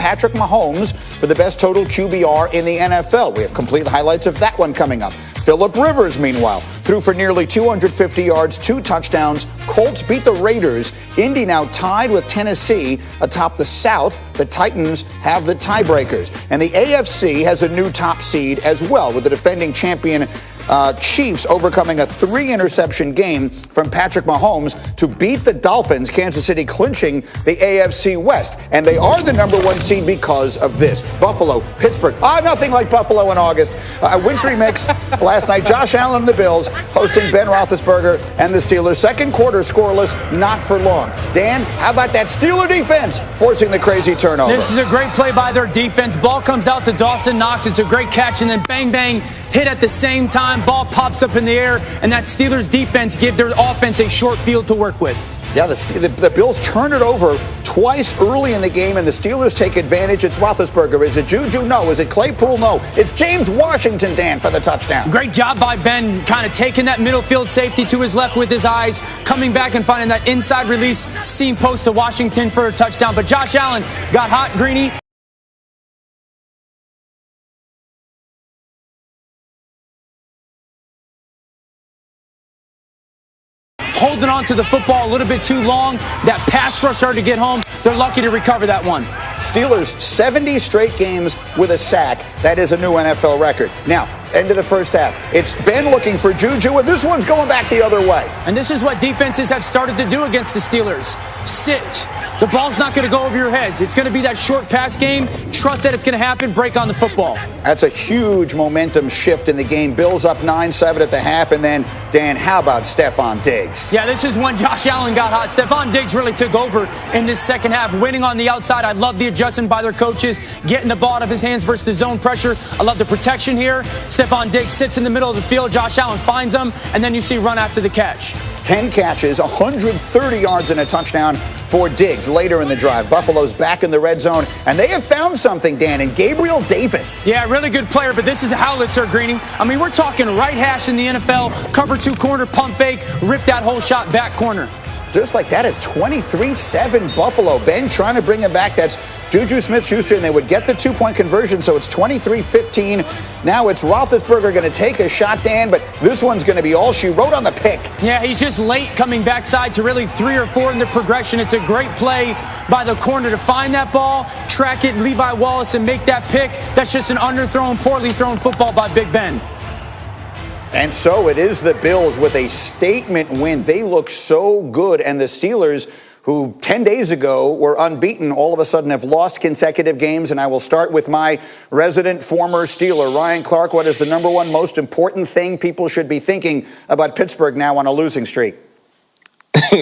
Patrick Mahomes for the best total QBR in the NFL. We have complete highlights of that one coming up. Phillip Rivers, meanwhile, threw for nearly 250 yards, 2 touchdowns. Colts beat the Raiders. Indy now tied with Tennessee atop the South. The Titans have the tiebreakers. And the AFC has a new top seed as well, with the defending champion Chiefs overcoming a 3-interception game from Patrick Mahomes to beat the Dolphins, Kansas City clinching the AFC West. And they are the #1 seed because of this. Buffalo, Pittsburgh. Nothing like Buffalo in August. A wintry mix last night. Josh Allen and the Bills hosting Ben Roethlisberger and the Steelers. Second quarter scoreless, not for long. Dan, how about that Steeler defense forcing the crazy turnover? This is a great play by their defense. Ball comes out to Dawson Knox. It's a great catch, and then bang, bang, hit at the same time. Ball pops up in the air, and that Steelers defense give their offense a short field to work with. Yeah, the Bills turn it over twice early in the game, and the Steelers take advantage. It's Roethlisberger. Is it Juju? No. Is it Claypool? No. It's James Washington, Dan, for the touchdown. Great job by Ben, kind of taking that middle field safety to his left with his eyes, coming back and finding that inside release seam post to Washington for a touchdown. But Josh Allen got hot, Greeny. Holding on to the football a little bit too long. That pass rush started to get home. They're lucky to recover that one. Steelers, 70 straight games with a sack. That is a new NFL record. Now, end of the first half. It's Ben looking for Juju, and this one's going back the other way. And this is what defenses have started to do against the Steelers. Sit. The ball's not going to go over your heads. It's going to be that short pass game. Trust that it's going to happen. Break on the football. That's a huge momentum shift in the game. Bills up 9-7 at the half, and then, Dan, how about Stephon Diggs? Yeah, this is when Josh Allen got hot. Stephon Diggs really took over in this second half, winning on the outside. I love the adjustment by their coaches, getting the ball out of his hands versus the zone pressure. I love the protection here. Stephon Diggs sits in the middle of the field. Josh Allen finds him, and then you see run after the catch. 10 catches, 130 yards, and a touchdown for Diggs later in the drive. Buffalo's back in the red zone, and they have found something, Dan, in Gabriel Davis. Yeah, really good player, but this is a howitzer, Greeny. I mean, we're talking right hash in the NFL, cover 2 corner, pump fake, rip that whole shot back corner. Just like that, it's 23-7 Buffalo. Ben trying to bring him back. That's Juju Smith-Schuster, and they would get the 2-point conversion, so it's 23-15. Now it's Roethlisberger going to take a shot, Dan, but this one's going to be all she wrote on the pick. Yeah, he's just late coming backside to really 3 or 4 in the progression. It's a great play by the corner to find that ball, track it, Levi Wallace, and make that pick. That's just an underthrown, poorly thrown football by Big Ben. And so it is the Bills with a statement win. They look so good, and the Steelers, who 10 days ago were unbeaten, all of a sudden have lost consecutive games. And I will start with my resident former Steeler, Ryan Clark. What is the #1 most important thing people should be thinking about Pittsburgh now on a losing streak?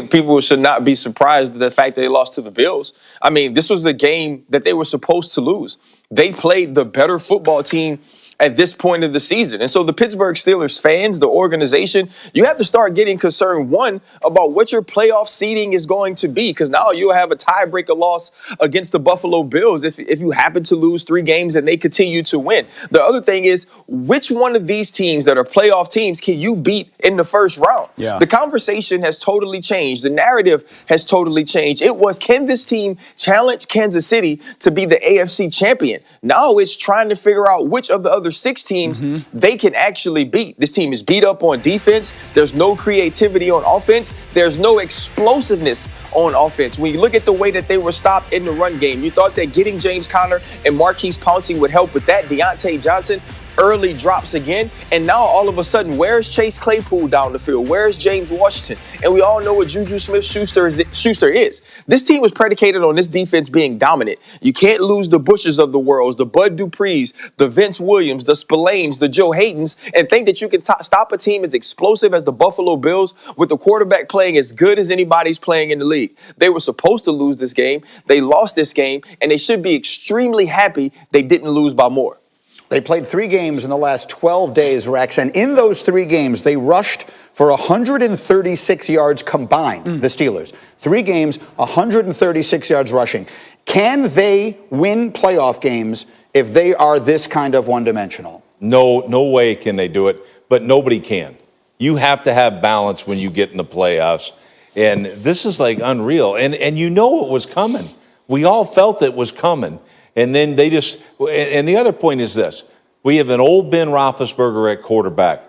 People should not be surprised at the fact that they lost to the Bills. I mean, this was a game that they were supposed to lose. They played the better football team at this point of the season. And so the Pittsburgh Steelers fans, the organization, you have to start getting concerned, one, about what your playoff seeding is going to be, because now you'll have a tiebreaker loss against the Buffalo Bills if you happen to lose 3 games and they continue to win. The other thing is, which one of these teams that are playoff teams can you beat in the first round? Yeah. The conversation has totally changed. The narrative has totally changed. It was, can this team challenge Kansas City to be the AFC champion? Now it's trying to figure out which of the other 6 teams they can actually beat. This team is beat up on defense. There's no creativity on offense. There's no explosiveness on offense. When you look at the way that they were stopped in the run game, you thought that getting James Conner and Marquise Pouncey would help with that. Deontay Johnson early drops again, and now all of a sudden, where's Chase Claypool down the field? Where's James Washington? And we all know what Juju Smith-Schuster is. This team was predicated on this defense being dominant. You can't lose the Bushes of the world, the Bud Duprees, the Vince Williams, the Spillanes, the Joe Haydens, and think that you can stop a team as explosive as the Buffalo Bills with the quarterback playing as good as anybody's playing in the league. They were supposed to lose this game. They lost this game, and they should be extremely happy they didn't lose by more. They played 3 games in the last 12 days, Rex, and in those 3 games, they rushed for 136 yards combined, the Steelers. 3 games, 136 yards rushing. Can they win playoff games if they are this kind of one-dimensional? No way can they do it, but nobody can. You have to have balance when you get in the playoffs, and this is like unreal. And you know it was coming. We all felt it was coming. And then they just – and the other point is this. We have an old Ben Roethlisberger at quarterback.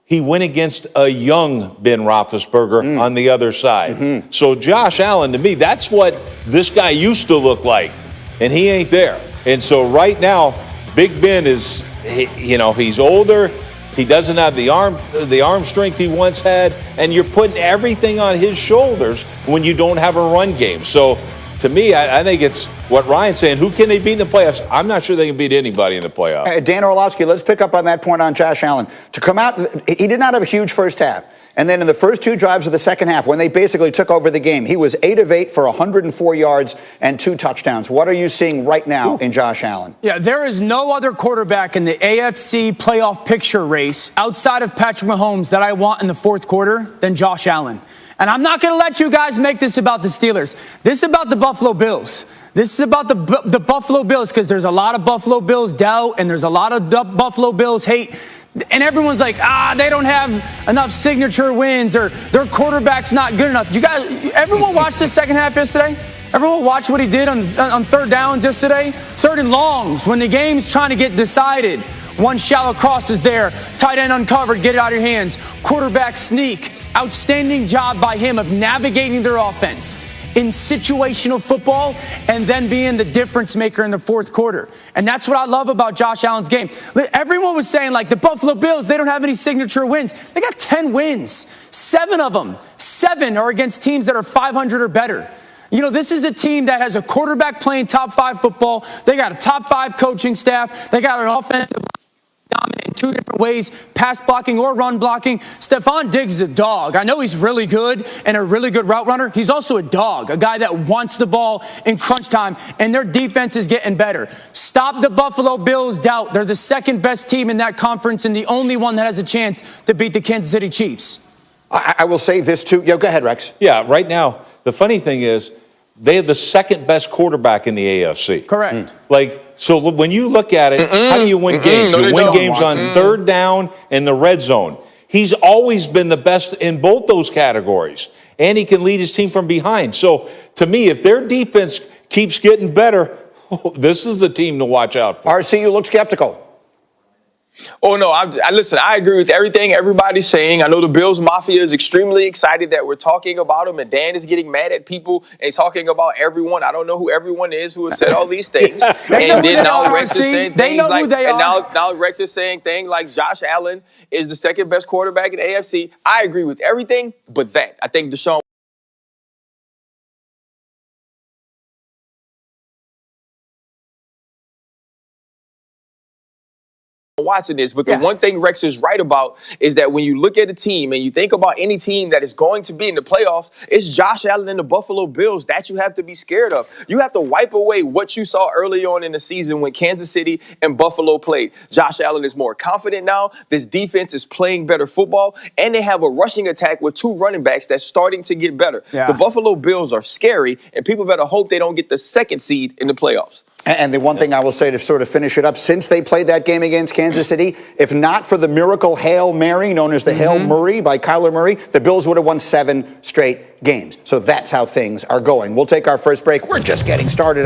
He went against a young Ben Roethlisberger on the other side. So Josh Allen, to me, that's what this guy used to look like, and he ain't there. And so right now, Big Ben is, he's older. He doesn't have the arm strength he once had, and you're putting everything on his shoulders when you don't have a run game. So to me, I think it's what Ryan's saying. Who can they beat in the playoffs? I'm not sure they can beat anybody in the playoffs. Dan Orlovsky, let's pick up on that point on Josh Allen. To come out, he did not have a huge first half. And then in the first two drives of the second half, when they basically took over the game, he was 8 of 8 for 104 yards and 2 touchdowns. What are you seeing right now in Josh Allen? Yeah, there is no other quarterback in the AFC playoff picture race outside of Patrick Mahomes that I want in the fourth quarter than Josh Allen. And I'm not going to let you guys make this about the Steelers. This is about the Buffalo Bills. This is about the Buffalo Bills, because there's a lot of Buffalo Bills doubt and there's a lot of Buffalo Bills hate. And everyone's like, they don't have enough signature wins, or their quarterback's not good enough. You guys, everyone watched the second half yesterday? Everyone watched what he did on third downs yesterday? Third and longs, when the game's trying to get decided. One shallow cross is there. Tight end uncovered, get it out of your hands. Quarterback sneak. Outstanding job by him of navigating their offense in situational football and then being the difference maker in the fourth quarter. And that's what I love about Josh Allen's game. Everyone was saying, like, the Buffalo Bills, they don't have any signature wins. They got 10 wins. 7 of them. 7 are against teams that are 500 or better. This is a team that has a quarterback playing top 5 football. They got a top 5 coaching staff. They got an offensive dominant in 2 different ways, pass blocking or run blocking. Stephon Diggs is a dog. I know he's really good and a really good route runner. He's also a dog, a guy that wants the ball in crunch time, and their defense is getting better. Stop the Buffalo Bills' doubt. They're the second best team in that conference and the only one that has a chance to beat the Kansas City Chiefs. I will say this too. Go ahead, Rex. Yeah, right now, the funny thing is, they have the second best quarterback in the AFC. Correct. So when you look at it, how do you win games? You win games on third down and the red zone. He's always been the best in both those categories, and he can lead his team from behind. So to me, if their defense keeps getting better, this is the team to watch out for. RC, you look skeptical. Oh, no, listen, I agree with everything everybody's saying. I know the Bills Mafia is extremely excited that we're talking about them, and Dan is getting mad at people and talking about everyone. I don't know who everyone is who has said all these things. And then now Rex is saying things like, and now Rex is saying things like Josh Allen is the second best quarterback in the AFC. I agree with everything but that. I think Deshaun Watson is, but the one thing Rex is right about is that when you look at a team and you think about any team that is going to be in the playoffs, it's Josh Allen and the Buffalo Bills that you have to be scared of. You have to wipe away what you saw early on in the season when Kansas City and Buffalo played. Josh Allen is more confident now. This defense is playing better football, and they have a rushing attack with 2 running backs that's starting to get better. The Buffalo Bills are scary, and people better hope they don't get the second seed in the playoffs. And the one thing I will say to sort of finish it up, since they played that game against Kansas City, if not for the miracle Hail Mary, known as the Hail Murray by Kyler Murray, the Bills would have won 7 straight games. So that's how things are going. We'll take our first break. We're just getting started.